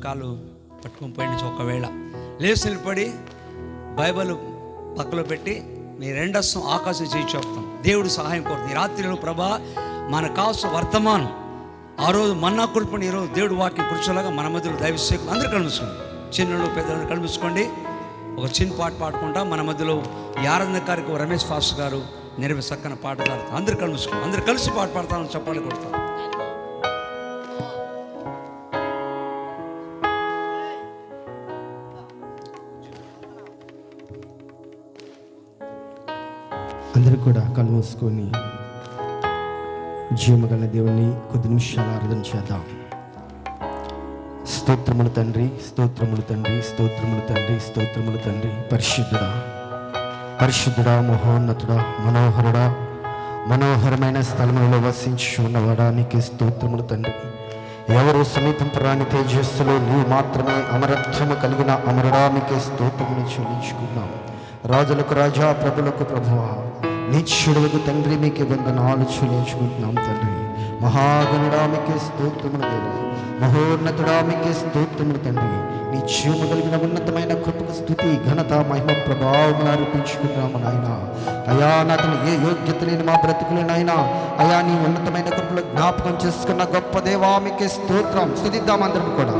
కాలు పట్టుకొని పోయి నుంచి ఒకవేళ లేచి నిలబడి బైబిల్ పక్కలో పెట్టి నీ రెండస్సం ఆకాశం చేయి చూపుతాం. దేవుడు సహాయం కోరుతుంది. ఈ రాత్రిలో ప్రభా మనకు కావాల్సిన వర్తమానం ఆ రోజు మన్నా కురిపని ఈరోజు దేవుడు వాక్యం కూర్చోలాగా మన మధ్యలో దైవసేవకులు అందరూ కలుసుకోండి. చిన్నలు పెద్దలను కలుసుకోండి. ఒక చిన్న పాట పాడుకుంటా మన మధ్యలో ఈ ఆరాధన కార్యక్రమం రమేష్ ఫాస్ట్ గారు చక్కని పాట పాడతారు. అందరూ కలుసుకోండి. అందరూ కలిసి పాట పాడతామని చెప్పాలి కొడతాం. అందరూ కూడా కళ్ళు మూసుకొని జీవమగల దేవుని కొద్ది నిమిషాలు ఆరాధన చేద్దాం. స్తోత్రములు తండ్రి, స్తోత్రములు తండ్రి, స్తోత్రములు తండ్రి, స్తోత్రములు తండ్రి. పరిశుద్ధుడా, పరిశుద్ధుడా, మహోన్నతుడా, మనోహరుడా, మనోహరమైన స్థలములలో వసించి ఉన్నవాడా, నీకే స్తోత్రములు తండ్రి. ఎవరు సమీపింపరాని తేజస్సులో నీవు మాత్రమే అమరత్వము కలిగిన అమరుడా, నీకే స్తోత్రమును చెల్లించుకున్నాం. రాజులకు రాజా, ప్రభులకు ప్రభువా, నీచుడులకు తండ్రి, మీకే వందనాలు చెల్లించుకుంటున్నాం తండ్రి. మహాగణుడా, మీకే స్తోత్రములు దేవా, మహోన్నతుడా, మీకే స్తోత్రములు తండ్రి. నీ జీవము కలిగిన ఉన్నతమైన కృపకు స్తుతి, ఘనత, మహిమ, ప్రభావములు అర్పించుకున్నాము నాయన. అయా నాతను ఏ యోగ్యత లేని మా బ్రతుకులు నాయన, అయా నీ ఉన్నతమైన కృపలో జ్ఞాపకం చేసుకున్న గొప్ప దేవా, మీకే స్తోత్రం. స్తుతిద్దాం అందరం కూడా.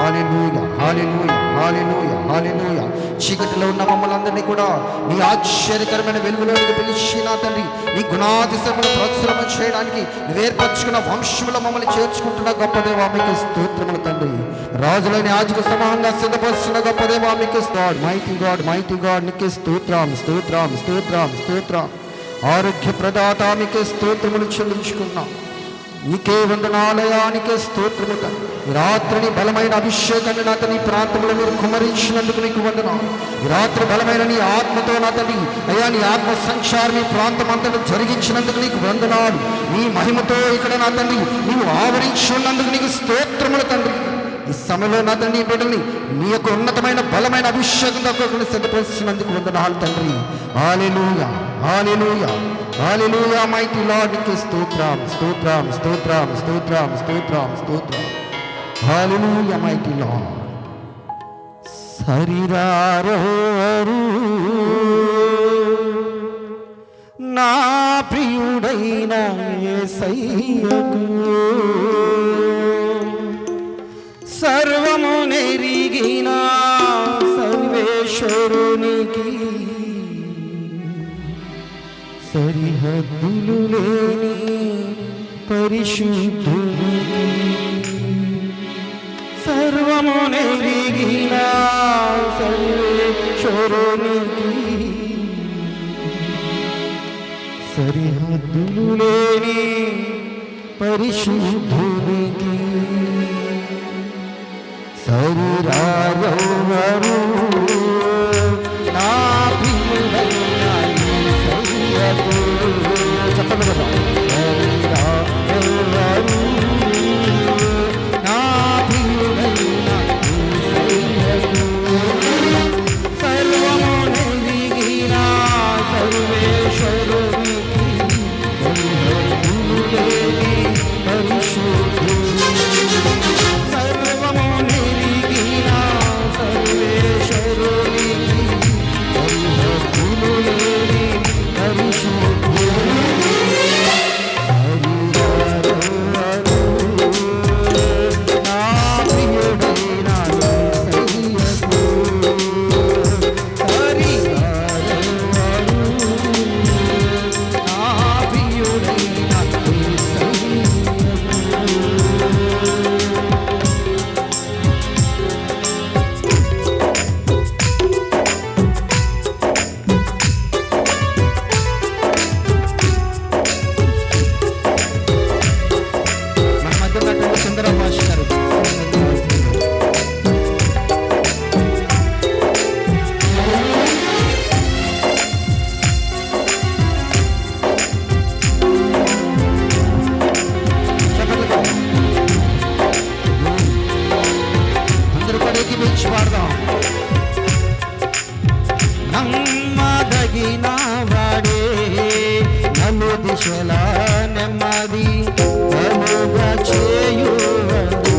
హల్లెలూయా, హల్లెలూయా, హల్లెలూయా, హల్లెలూయా. చీకటిలో ఉన్న మమ్మల్ని అందరినీ కూడా నీ ఆశ్చర్యకరమైన వెలుగులోనికి పిలిచిన తండ్రి, నీ గుణాతిశయములు ప్రచురణ చేయడానికి నువ్వేర్పరచుకున్న వంశములో మమ్మల్ని చేర్చుకుంటున్న గొప్ప దేవా, మీకు స్తోత్రములు తండ్రి. రాజులని యాజక సమూహంగా సిద్ధపరుస్తున్న గొప్ప దేవా, మీకు మైటీ గాడ్, మైటీ గాడ్, నీకే స్తోత్రం, స్తోత్రం, స్తోత్రం, స్తోత్రం. ఆరోగ్య ప్రదాత, మీకే స్తోత్రములు చెల్లించుకున్నాం. నీకే వందనాలయానికే స్తోత్రముట. ఈ రాత్రిని బలమైన అభిషేకాన్ని నా తండ్రి ప్రాంతంలో మీరు కుమరించినందుకు నీకు వందనాలు. ఈ రాత్రి బలమైన నీ ఆత్మతో నా తండ్రి అయ్యా నీ ఆత్మ సంచారం ఈ ప్రాంతం అంతటా జరిగించినందుకు నీకు వందనాలు. నీ మహిమతో ఇక్కడ నా తండ్రి నీవు ఆవరించి ఉన్నందుకు నీకు స్తోత్రములు తండ్రి. ఈ సమయంలో నా తండ్రి బిడ్డల్ని నీ యొక్క ఉన్నతమైన బలమైన అభిషేకం దగ్గర సిద్ధపరుస్తున్నందుకు వందనాలు తండ్రి. హల్లెలూయా, హల్లెలూయా, హల్లెలూయా. మైటీ లార్డ్, నీకే స్తోత్రం, స్తోత్రం, స్తోత్రం, స్తోత్రం, స్తోత్రం, స్తోత్రం. హల్లెలూయా, మైటీ లార్డ్. శరీరారు నా ప్రియుడైన యేసయ్యకు సర్వము నెరిగిన సర్వేశ్వరునికి సరిహద్దులు లేని పరిశుద్ధునికి సర్వము నెరిగిన సర్వేశ్వరునికి సరిహద్దులు లేని పరిశుద్ధునికి శరీరారు నా ప్రియుడైన యేసయ్యకు చెప్పండి కదా. శరీరారు నా ప్రియుడైన యేసయ్యకు సర్వము నెరిగిన సర్వేశ్వరునికి సరిహద్దులు లేని పరిశుద్ధునికి సర్వము నెరిగిన సర్వేశ్వరునికి సరిహద్దులు లేని పరిశుద్ధునికి నా ప్రియుడైన యేసయ్యకు నా ప్రియుడైన నమ్మదగిన వాడే నన్ను దిశలా నెమ్మది కలుగా చేయువడే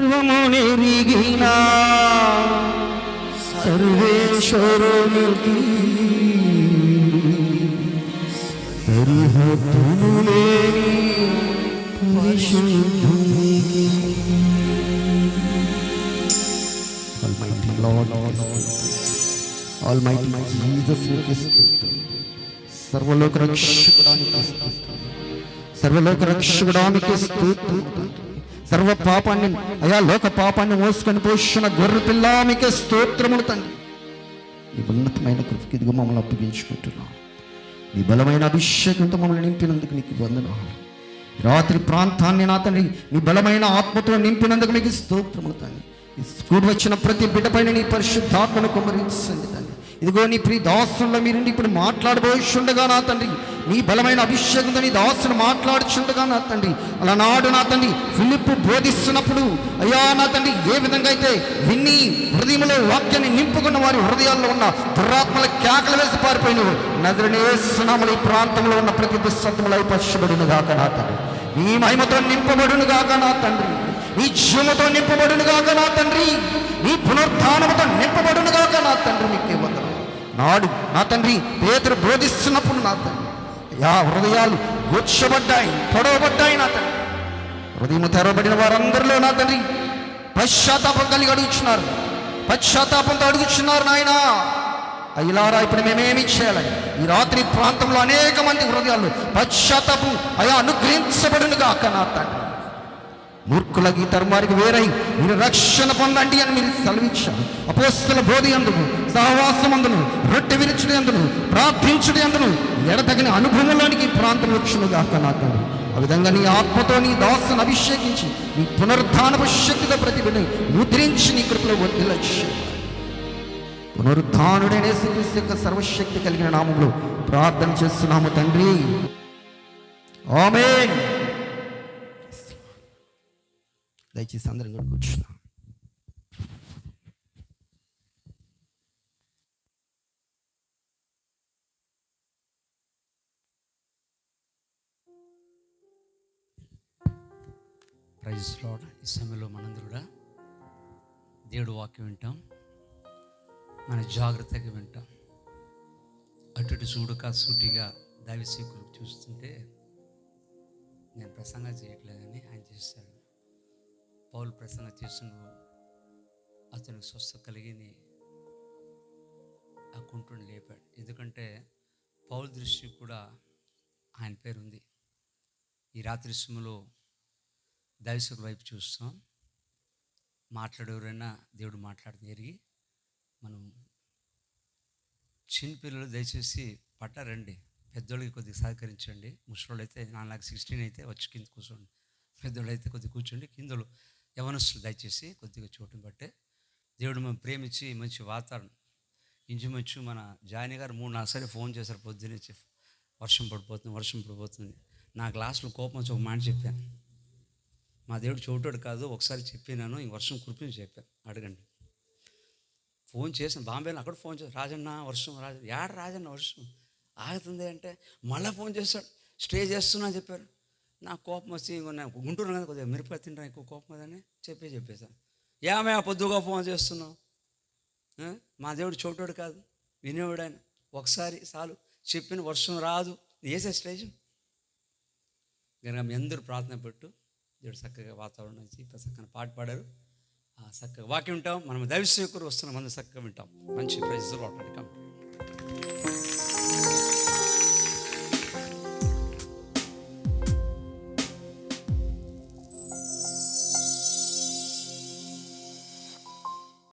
సర్వము నెరిగిన సర్వేశ్వరునికి సరిహద్దులు లేని పరిశుద్ధునికి Almighty Lord, Almighty Jesus నీకు స్తుతులు. సర్వలోక రక్షకుడానికి స్తుతులు. సర్వలోక రక్షకుడానికి స్తుతులు. సర్వ పాపాన్ని అయా లోక పాపాన్ని మోసుకొని పోషణ గొర్రె పిల్ల మీకే స్తోత్రములు తండ్రి. నీ ఉన్నతమైన కృపకి ఇదిగో మమ్మల్ని అప్పగించుకుంటున్నాం. నీ బలమైన అభిషేకంతో మమ్మల్ని నింపినందుకు నీకు వందనాలు. రాత్రి ప్రాంతాన్ని నా తండ్రి నీ బలమైన ఆత్మతో నింపినందుకు నీకు స్తోత్రములు తండ్రి. కూడి వచ్చిన ప్రతి బిడ్డ పైన నీ పరిశుద్ధాత్మను కుమ్మరించండి తండ్రి. ఇదిగో నీ ప్రియ దాసుల్లో మీరు ఇప్పుడు మాట్లాడబోచుండగా నా తండ్రి నీ బలమైన అభిషేకంతో నీ దాసును మాట్లాడుచుండగా నా తండ్రి అలనాడు నా తండ్రి ఫిలిప్పు బోధిస్తున్నప్పుడు అయ్యా నా తండ్రి ఏ విధంగా అయితే విన్ని హృదయంలో వాక్యాన్ని నింపుకున్న వారి హృదయాల్లో ఉన్న దురాత్మల కేకలు వేసి పారిపోయినవు నజరుని యేసు నామములో ఈ ప్రాంతంలో ఉన్న ప్రతి దుస్సత్తుములు అయిపరచబడును గాక నా తండ్రి. నీ మహిమతో నింపబడును గాక నా తండ్రి. నీ జీవముతో నింపబడును గాక నా తండ్రి. నీ పునరుత్థానముతో నింపబడును గాక నా తండ్రి. నీకే వందనాలు. నాడు నా తండ్రి పేతురు బోధిస్తున్నప్పుడు నా తండ్రి యా హృదయాలు గుచ్చబడ్డాయి, పొడవబడ్డాయి నా తండ్రి. హృదయం తెరవబడిన వారందరిలో నా తండ్రి పశ్చాత్తాపం కలిగి అడుగుచున్నారు, పశ్చాత్తాపంతో అడుగుచున్నారు నాయన. అయ్యలారా ఇప్పుడు మేమేమి చేయాలని ఈ రాత్రి ప్రాంతంలో అనేక మంది హృదయాలు పశ్చాత్తాపం అయా అనుగ్రహించబడును గాక నా తండ్రి. మూర్ఖులకి తరుమారికి వేరై మీరు రక్షణ పొందండి అని మీరు సెలవిచ్చారు. అపోస్తల బోధి అందును, సహవాసం అందును, రొట్టె విరుచుడి అందును, ప్రార్థించుడి అందును ఎడతగిన అనుభవంలోనికి ప్రాంతం వచ్చును గాక నా తండ్రి. ఆ విధంగా నీ ఆత్మతో నీ దాసును అభిషేకించి నీ పునరుద్ధానపు శక్తితో ప్రతిబిని ముద్రించి నీ కృపలో వర్ధిల్లచ్చు. పునరుద్ధానుడైన యేసుక్రీస్తు యొక్క సర్వశక్తి కలిగిన నామములో ప్రార్థన చేస్తున్నాము తండ్రి. ఆమేన్. దయచేసి అందరం కూడా కూర్చున్నాం. Praise Lord. ఈ సమయంలో మనందరూ కూడా దేవుడు వాక్యం వింటాం, మన జాగ్రత్తగా వింటాం. అటు చూడక సూటిగా దైవసేకులు చూస్తుంటే నేను ప్రసంగం చేయట్లేదని ఆయన చేశాడు. పౌలు ప్రసంగం చేసిన అతనికి స్వస్థ కలిగింది, ఆ కుంటుని లేపాడు. ఎందుకంటే పౌలు దృష్టి కూడా ఆయన పేరు ఉంది. ఈ రాత్రి సమయంలో దైవసేకుల వైపు చూస్తాం. మాట్లాడేవరైనా దేవుడు మాట్లాడితే ఎరిగి మనం చిన్నపిల్లలు దయచేసి పట్టారండి, పెద్దోళ్ళకి కొద్దిగా సహకరించండి. ముసలోళ్ళు అయితే నాకు 16 అయితే వచ్చి కింద కూర్చోండి, పెద్దోళ్ళు అయితే కొద్దిగా కూర్చోండి. కిందలు యవనస్తులు దయచేసి కొద్దిగా చోటుని బట్టే దేవుడు మనం ప్రేమించి మంచి వాతావరణం ఇంచుమించు మన జాయిని గారు 3-4 సార్లు ఫోన్ చేశారు పొద్దున్నే, వర్షం పడిపోతుంది. నా క్లాస్లో కోపం వచ్చి ఒక మాట చెప్పాను, మా దేవుడు చోటోడు కాదు, ఒకసారి చెప్పినాను ఇంక వర్షం కురిపించి చెప్పాను, అడగండి. ఫోన్ చేసిన బాంబేలో అక్కడ ఫోన్ చేశాను, రాజన్న వర్షం, రాజన్న వర్షం ఆగుతుంది అంటే మళ్ళీ ఫోన్ చేశాడు, స్టే చేస్తున్నా అని చెప్పారు. నాకు కోపం వచ్చి గుంటూరు కదా కొద్దిగా మిరపకాయ తింటా ఎక్కువ కోపం అదని చెప్పేశాను. ఏమే పొద్దుగా ఫోన్ చేస్తున్నావు, మా దేవుడు చోటోడు కాదు, వినేవాడు ఆయన, ఒకసారి చాలు చెప్పిన వర్షం రాదు, వేసే స్టేజ్ కనుక మీ అందరూ ప్రార్థన పెట్టు. దేవుడు చక్కగా వాతావరణం ఇచ్చి చక్కగా పాట పాడారు, చక్కగా వాక్యం వింటాం. మనం దైవసేవకులు వస్తున్నాం, అందరూ చక్కగా వింటాం. మంచి ప్రైజ్ లార్డ్.